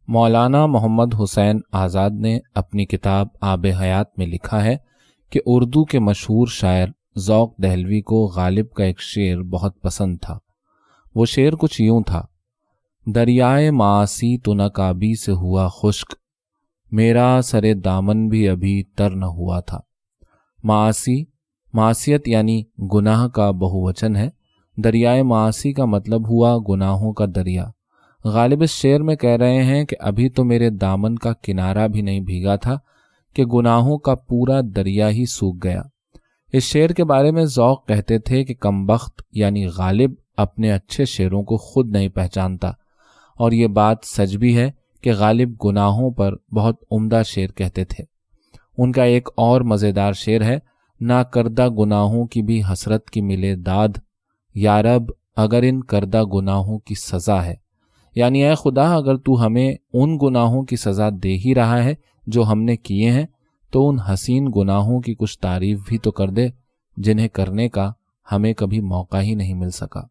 مولانا محمد حسین آزاد نے اپنی کتاب آب حیات میں لکھا ہے کہ اردو کے مشہور شاعر ذوق دہلوی کو غالب کا ایک شعر بہت پسند تھا۔ وہ شعر کچھ یوں تھا: دریائے معاصی تو نقابی سے ہوا خشک، میرا سر دامن بھی ابھی تر نہ ہوا تھا۔ معصیت یعنی گناہ کا بہووچن ہے۔ دریائے معاصی کا مطلب ہوا گناہوں کا دریا۔ غالب اس شعر میں کہہ رہے ہیں کہ ابھی تو میرے دامن کا کنارہ بھی نہیں بھیگا تھا کہ گناہوں کا پورا دریا ہی سوکھ گیا۔ اس شعر کے بارے میں ذوق کہتے تھے کہ کمبخت یعنی غالب اپنے اچھے شعروں کو خود نہیں پہچانتا، اور یہ بات سچ بھی ہے کہ غالب گناہوں پر بہت عمدہ شعر کہتے تھے۔ ان کا ایک اور مزیدار شعر ہے: نہ کردہ گناہوں کی بھی حسرت کی ملے داد، یا رب اگر ان کردہ گناہوں کی سزا ہے، یعنی اے خدا اگر تو ہمیں ان گناہوں کی سزا دے ہی رہا ہے جو ہم نے کیے ہیں تو ان حسین گناہوں کی کچھ تعریف بھی تو کر دے جنہیں کرنے کا ہمیں کبھی موقع ہی نہیں مل سکا۔